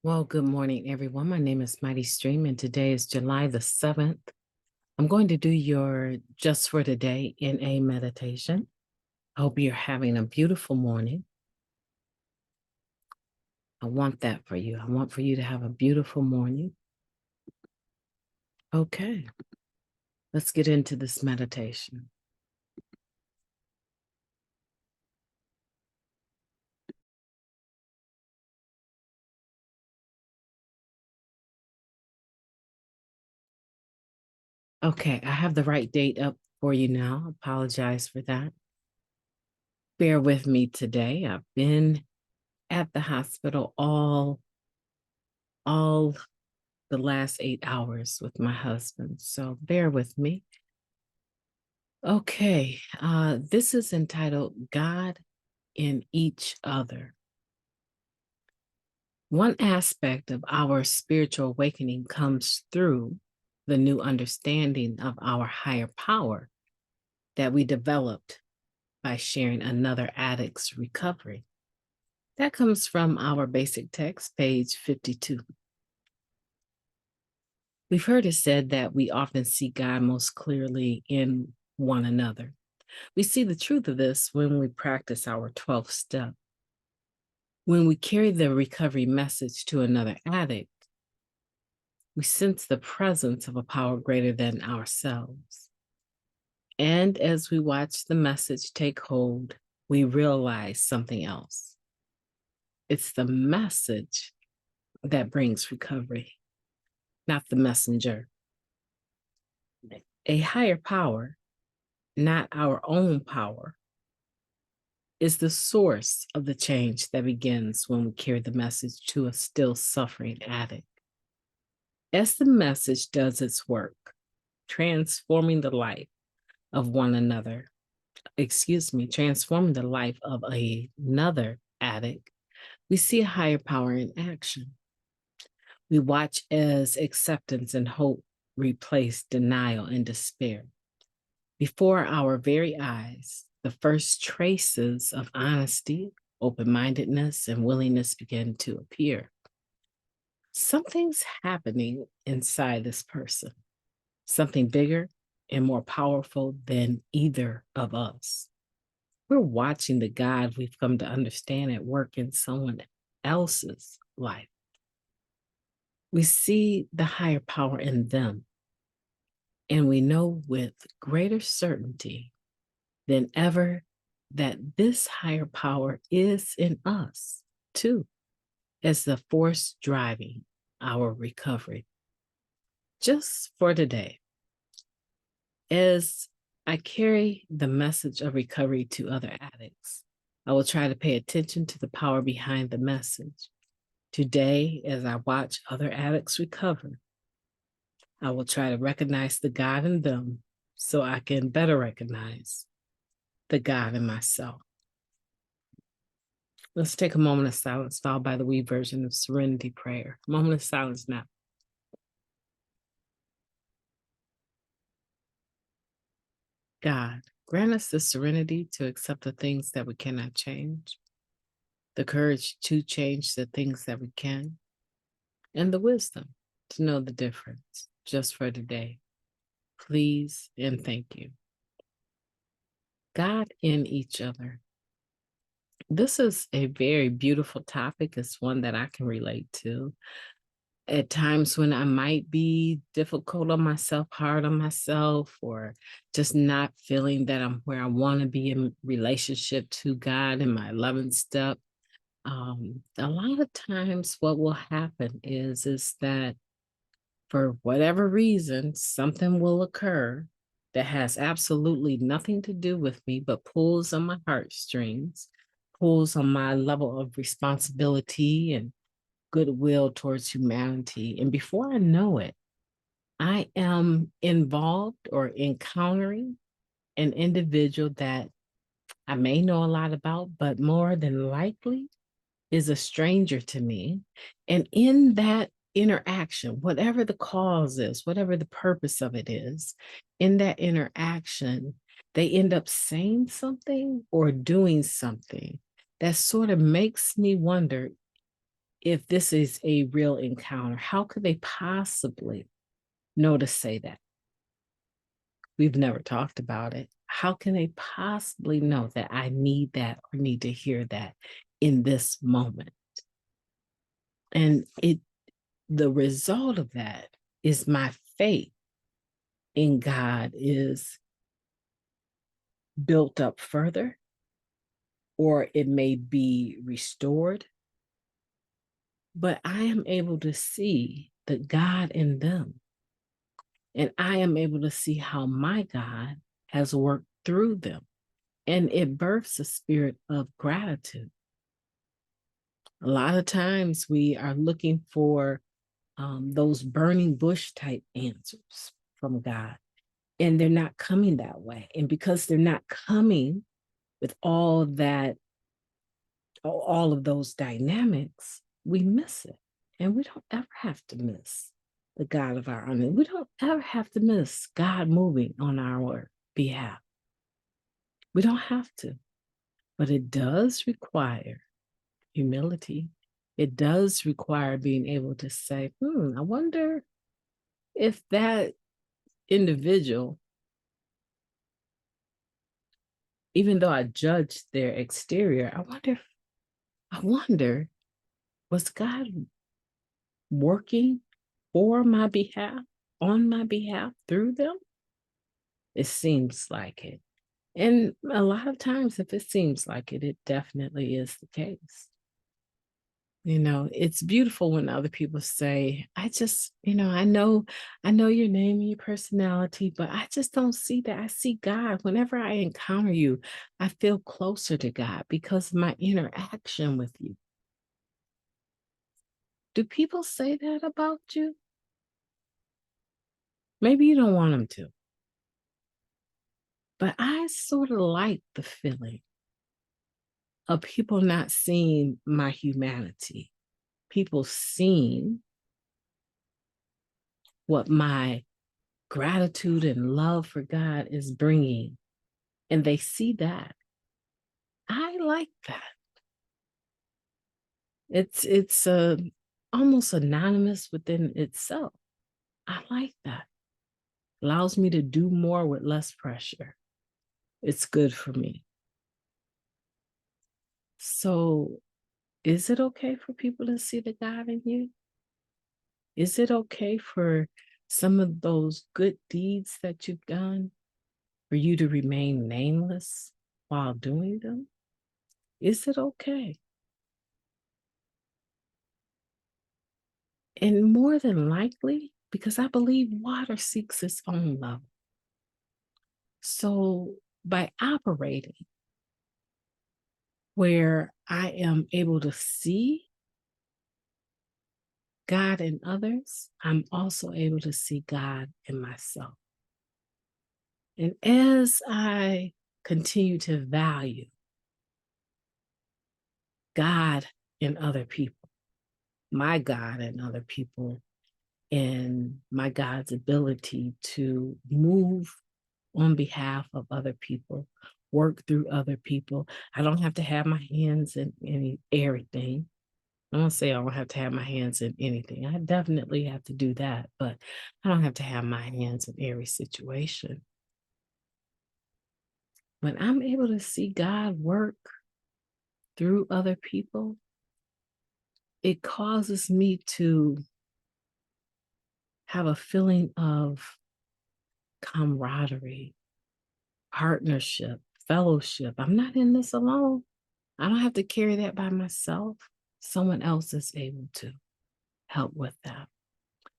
Well, good morning, everyone. My name is Mighty Stream, and today is July the 7th. I'm going to do your Just for Today in a meditation. I hope you're having a beautiful morning. I want that for you. I want for you to have a beautiful morning. Okay, let's get into this meditation. Okay, I have the right date up for you now. Apologize for that. Bear with me today. I've been at the hospital all the last 8 hours with my husband, so bear with me. Okay, this is entitled God in Each Other. One aspect of our spiritual awakening comes through the new understanding of our higher power that we developed by sharing another addict's recovery. That comes from our basic text, page 52. We've heard it said that we often see God most clearly in one another. We see the truth of this when we practice our 12th step. When we carry the recovery message to another addict, we sense the presence of a power greater than ourselves. And as we watch the message take hold, we realize something else. It's the message that brings recovery, not the messenger. A higher power, not our own power, is the source of the change that begins when we carry the message to a still suffering addict. As the message does its work, transforming the life of one another, transforming the life of another addict, we see a higher power in action. We watch as acceptance and hope replace denial and despair. Before our very eyes, the first traces of honesty, open-mindedness, and willingness begin to appear. Something's happening inside this person, something bigger and more powerful than either of us. We're watching the God we've come to understand at work in someone else's life. We see the higher power in them, and we know with greater certainty than ever that this higher power is in us too, as the force driving our recovery. Just for today, as I carry the message of recovery to other addicts, I will try to pay attention to the power behind the message. Today, as I watch other addicts recover, I will try to recognize the God in them so I can better recognize the God in myself. Let's take a moment of silence, followed by the wee version of Serenity Prayer. Moment of silence now. God, grant us the serenity to accept the things that we cannot change, the courage to change the things that we can, and the wisdom to know the difference just for today. Please and thank you. God in each other. This is a very beautiful topic. It's one that I can relate to. At times when I might be difficult on myself, hard on myself, or just not feeling that I'm where I want to be in relationship to God in my 11th step, a lot of times what will happen is that for whatever reason, something will occur that has absolutely nothing to do with me, but pulls on my heartstrings, pulls on my level of responsibility and goodwill towards humanity. And before I know it, I am involved or encountering an individual that I may know a lot about, but more than likely is a stranger to me. And in that interaction, whatever the cause is, whatever the purpose of it is, in that interaction, they end up saying something or doing something that sort of makes me wonder, if this is a real encounter, how could they possibly know to say that? We've never talked about it. How can they possibly know that I need that or need to hear that in this moment? And the result of that is my faith in God is built up further, or it may be restored, but I am able to see the God in them. And I am able to see how my God has worked through them. And it births a spirit of gratitude. A lot of times we are looking for those burning bush type answers from God, and they're not coming that way. And because they're not coming with all of those dynamics, we miss it. And we don't ever have to miss the God of our own. We don't ever have to miss God moving on our behalf. We don't have to, but it does require humility. It does require being able to say, I wonder if that individual, even though I judge their exterior, I wonder, was God working for my behalf, on my behalf, through them? It seems like it. And a lot of times, if it seems like it, it definitely is the case. It's beautiful when other people say, I just, I know your name and your personality, but I just don't see that. I see God. Whenever I encounter you, I feel closer to God because of my interaction with you. Do people say that about you? Maybe you don't want them to. But I sort of like the feeling of people not seeing my humanity, people seeing what my gratitude and love for God is bringing, and they see that. I like that. It's almost anonymous within itself. I like that. Allows me to do more with less pressure. It's good for me. So, is it okay for people to see the God in you? Is it okay for some of those good deeds that you've done for you to remain nameless while doing them? Is it okay? And more than likely, because I believe water seeks its own level. So by operating where I am able to see God in others, I'm also able to see God in myself. And as I continue to value God in other people, my God in other people, and my God's ability to move on behalf of other people, work through other people. I don't have to have my hands in everything. I don't say I don't have to have my hands in anything. I definitely have to do that, but I don't have to have my hands in every situation. When I'm able to see God work through other people, it causes me to have a feeling of camaraderie, partnership, fellowship. I'm not in this alone. I don't have to carry that by myself. Someone else is able to help with that.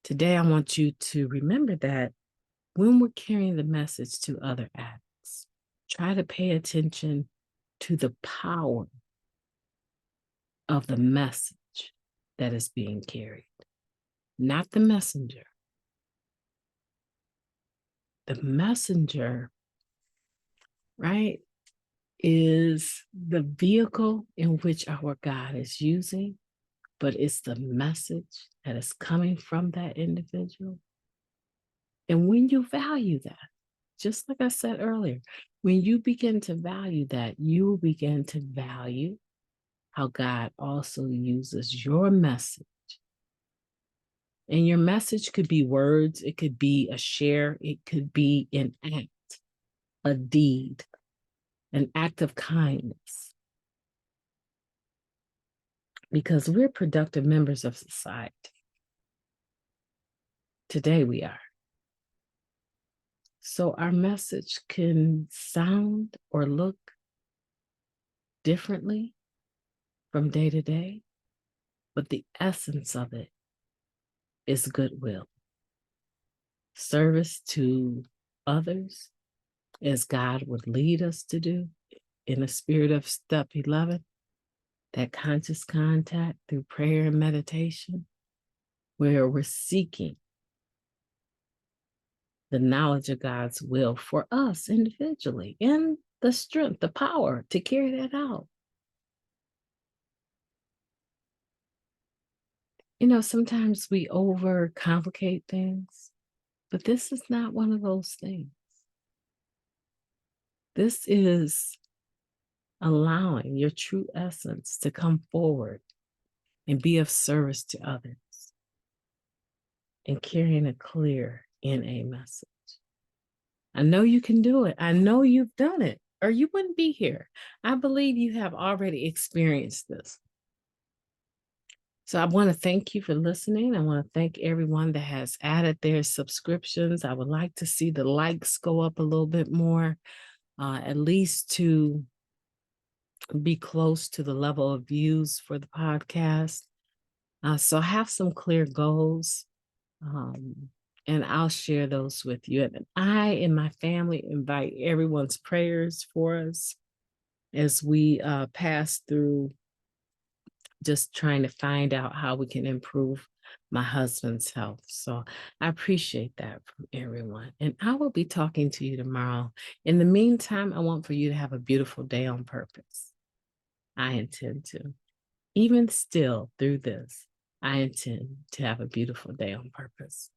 Today, I want you to remember that when we're carrying the message to other addicts, try to pay attention to the power of the message that is being carried, not the messenger. The messenger, right, is the vehicle in which our God is using, but it's the message that is coming from that individual. And when you value that, just like I said earlier, when you begin to value that, you will begin to value how God also uses your message. And your message could be words, it could be a share, it could be an act, a deed, an act of kindness. Because we're productive members of society. Today we are. So our message can sound or look differently from day to day, but the essence of it is goodwill, service to others as God would lead us to do in the spirit of step 11, that conscious contact through prayer and meditation, where we're seeking the knowledge of God's will for us individually and the strength, the power to carry that out. You know, sometimes we overcomplicate things, but this is not one of those things. This is allowing your true essence to come forward and be of service to others and carrying a clear NA message. I know you can do it. I know you've done it, or you wouldn't be here. I believe you have already experienced this. So I want to thank you for listening. I want to thank everyone that has added their subscriptions. I would like to see the likes go up a little bit more, at least to be close to the level of views for the podcast. So have some clear goals, and I'll share those with you. And I and my family invite everyone's prayers for us as we pass through just trying to find out how we can improve my husband's health. So I appreciate that from everyone. And I will be talking to you tomorrow. In the meantime, I want for you to have a beautiful day on purpose. I intend to. Even still through this, I intend to have a beautiful day on purpose.